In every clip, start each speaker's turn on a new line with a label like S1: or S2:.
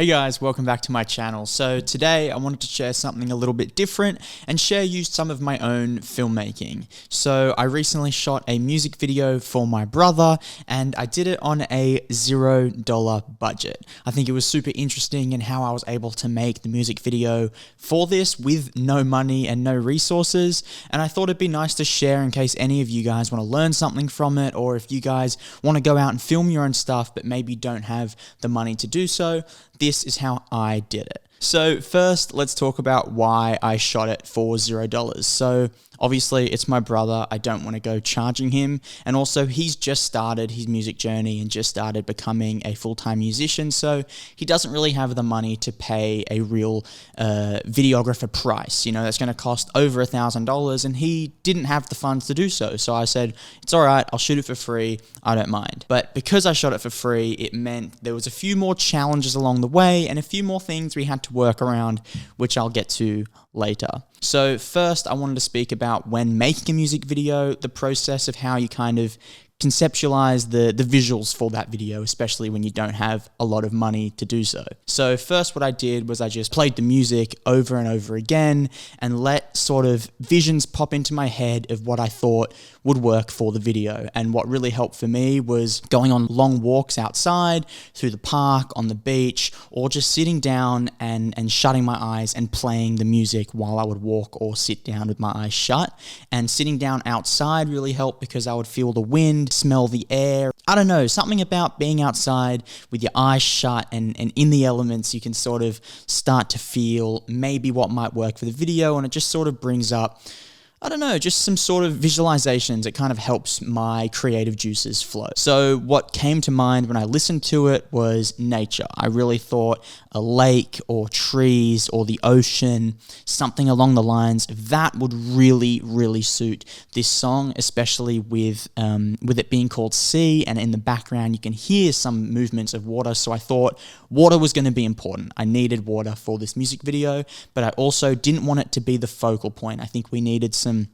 S1: Hey guys, welcome back to my channel. So today I wanted to share something a little bit different and share you some of my own filmmaking. So I recently shot a music video for my brother and I did it on a $0 budget. I think it was super interesting in how I was able to make the music video for this with no money and no resources. And I thought it'd be nice to share in case any of you guys want to learn something from it, or if you guys want to go out and film your own stuff but maybe don't have the money to do so. This is how I did it. So first, let's talk about why I shot it for $0. So obviously, it's my brother. I don't want to go charging him. And also, he's just started his music journey and just started becoming a full-time musician. So he doesn't really have the money to pay a real videographer price. You know, that's going to cost over $1,000, and he didn't have the funds to do so. So I said, it's all right. I'll shoot it for free. I don't mind. But because I shot it for free, it meant there was a few more challenges along the way and a few more things we had to work around, which I'll get to later. So first, I wanted to speak about when making a music video, the process of how you kind of conceptualize the visuals for that video, especially when you don't have a lot of money to do so. So first, what I did was I just played the music over and over again and let sort of visions pop into my head of what I thought would work for the video. And what really helped for me was going on long walks outside, through the park, on the beach, or just sitting down and shutting my eyes and playing the music while I would walk or sit down with my eyes shut. And sitting down outside really helped because I would feel the wind, smell the air. I don't know, something about being outside with your eyes shut and in the elements, you can sort of start to feel maybe what might work for the video, and it just sort of brings up, I don't know, just some sort of visualizations. It kind of helps my creative juices flow. So what came to mind when I listened to it was nature. I really thought a lake or trees or the ocean, something along the lines of that would really, really suit this song, especially with it being called Sea, and in the background you can hear some movements of water. So I thought water was going to be important. I needed water for this music video, but I also didn't want it to be the focal point. I think we needed some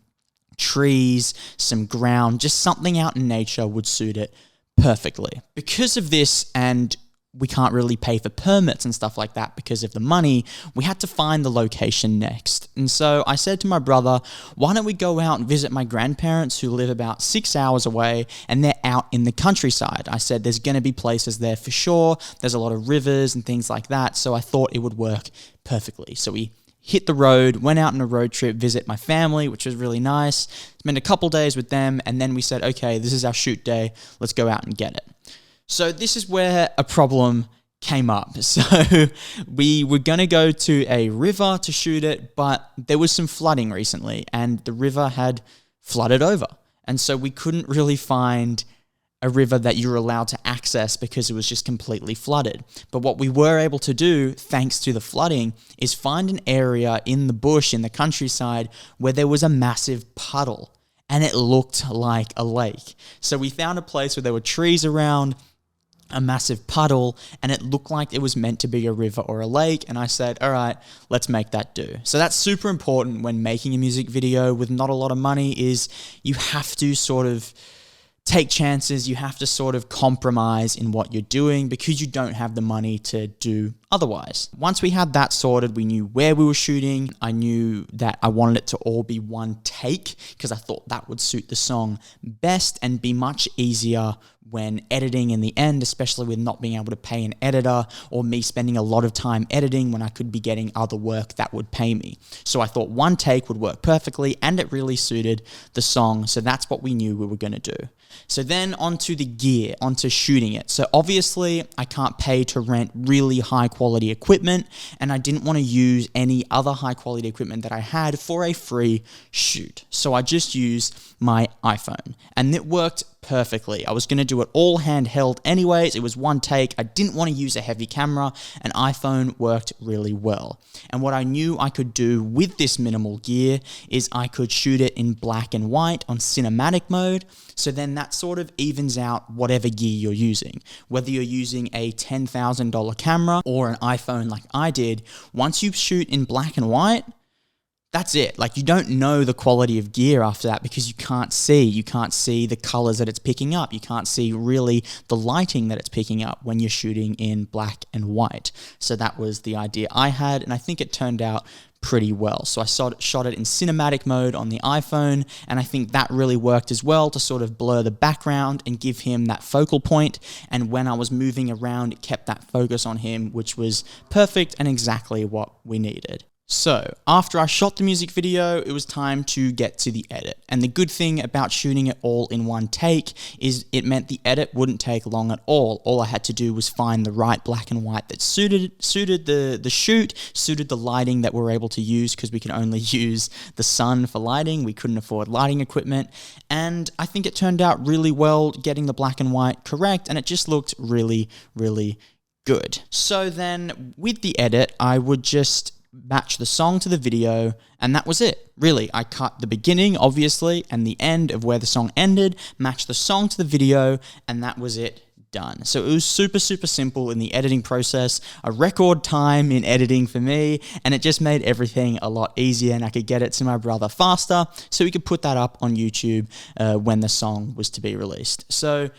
S1: trees, some ground, just something out in nature would suit it perfectly. Because of this, and we can't really pay for permits and stuff like that because of the money, we had to find the location next. And so I said to my brother, why don't we go out and visit my grandparents who live about 6 hours away, and they're out in the countryside. I said there's going to be places there for sure. There's a lot of rivers and things like that. So I thought it would work perfectly. So we hit the road, went out on a road trip, visit my family, which was really nice. Spent a couple days with them, and then we said, okay, this is our shoot day. Let's go out and get it. So this is where a problem came up. So we were going to go to a river to shoot it, but there was some flooding recently, and the river had flooded over. And so we couldn't really find a river that you were allowed to access because it was just completely flooded. But what we were able to do, thanks to the flooding, is find an area in the bush, in the countryside, where there was a massive puddle, and it looked like a lake. So we found a place where there were trees around, a massive puddle, and it looked like it was meant to be a river or a lake, and I said, all right, let's make that do. So that's super important when making a music video with not a lot of money, is you have to sort of take chances, you have to sort of compromise in what you're doing because you don't have the money to do otherwise. Once we had that sorted, we knew where we were shooting. I knew that I wanted it to all be one take because I thought that would suit the song best and be much easier when editing in the end, especially with not being able to pay an editor or me spending a lot of time editing when I could be getting other work that would pay me. So I thought one take would work perfectly, and it really suited the song. So that's what we knew we were going to do. So then onto the gear, onto shooting it. So obviously I can't pay to rent really high quality equipment, and I didn't want to use any other high quality equipment that I had for a free shoot. So I just used my iPhone, and it worked perfectly. I was going to do it all handheld anyways. It was one take. I didn't want to use a heavy camera, and iPhone worked really well. And what I knew I could do with this minimal gear is I could shoot it in black and white on cinematic mode. So then that sort of evens out whatever gear you're using. Whether you're using a $10,000 camera or an iPhone like I did, once you shoot in black and white, that's it. Like, you don't know the quality of gear after that because you can't see. You can't see the colors that it's picking up. You can't see really the lighting that it's picking up when you're shooting in black and white. So that was the idea I had, and I think it turned out pretty well. So I shot it in cinematic mode on the iPhone, and I think that really worked as well to sort of blur the background and give him that focal point. And when I was moving around, it kept that focus on him, which was perfect and exactly what we needed. So, after I shot the music video, it was time to get to the edit. And the good thing about shooting it all in one take is it meant the edit wouldn't take long at all. All I had to do was find the right black and white that suited the shoot, suited the lighting that we were able to use, because we can only use the sun for lighting. We couldn't afford lighting equipment. And I think it turned out really well getting the black and white correct, and it just looked really, really good. So then, with the edit, I would just match the song to the video, and that was it. Really, I cut the beginning, obviously, and the end of where the song ended, matched the song to the video, and that was it. Done. So it was super, super simple in the editing process, a record time in editing for me, and it just made everything a lot easier, and I could get it to my brother faster so we could put that up on YouTube when the song was to be released. So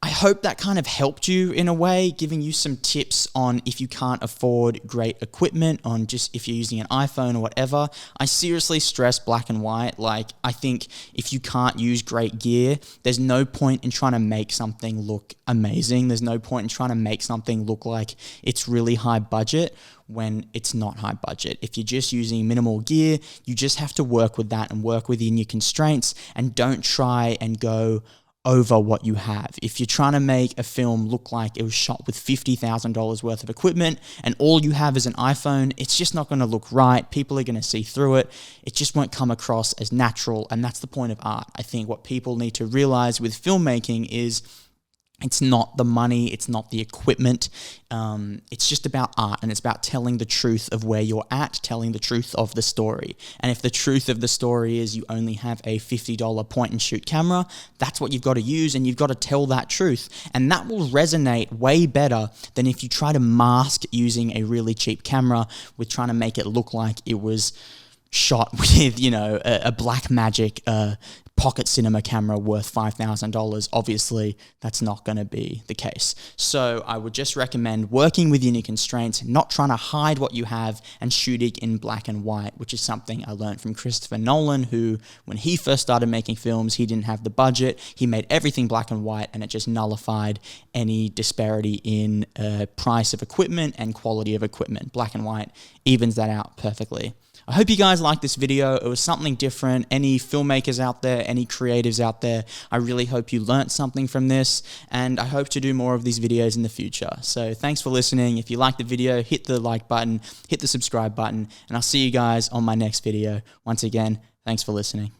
S1: I hope that kind of helped you in a way, giving you some tips on if you can't afford great equipment, on just if you're using an iPhone or whatever. I seriously stress black and white. Like, I think if you can't use great gear, there's no point in trying to make something look amazing. There's no point in trying to make something look like it's really high budget when it's not high budget. If you're just using minimal gear, you just have to work with that and work within your constraints, and don't try and go over what you have. If you're trying to make a film look like it was shot with $50,000 worth of equipment and all you have is an iPhone, it's just not going to look right. People are going to see through it. It just won't come across as natural, and that's the point of art. I think what people need to realize with filmmaking is it's not the money, it's not the equipment, it's just about art, and it's about telling the truth of where you're at, telling the truth of the story. And if the truth of the story is you only have a $50 point-and-shoot camera, that's what you've got to use, and you've got to tell that truth. And that will resonate way better than if you try to mask using a really cheap camera with trying to make it look like it was shot with, you know, a Blackmagic pocket cinema camera worth $5,000. Obviously, that's not going to be the case. So I would just recommend working within your constraints, not trying to hide what you have, and shooting in black and white, which is something I learned from Christopher Nolan, who, when he first started making films, he didn't have the budget. He made everything black and white, and it just nullified any disparity in price of equipment and quality of equipment. Black and white evens that out perfectly. I hope you guys liked this video. It was something different. Any filmmakers out there, any creatives out there, I really hope you learnt something from this, and I hope to do more of these videos in the future. So thanks for listening. If you liked the video, hit the like button, hit the subscribe button, and I'll see you guys on my next video. Once again, thanks for listening.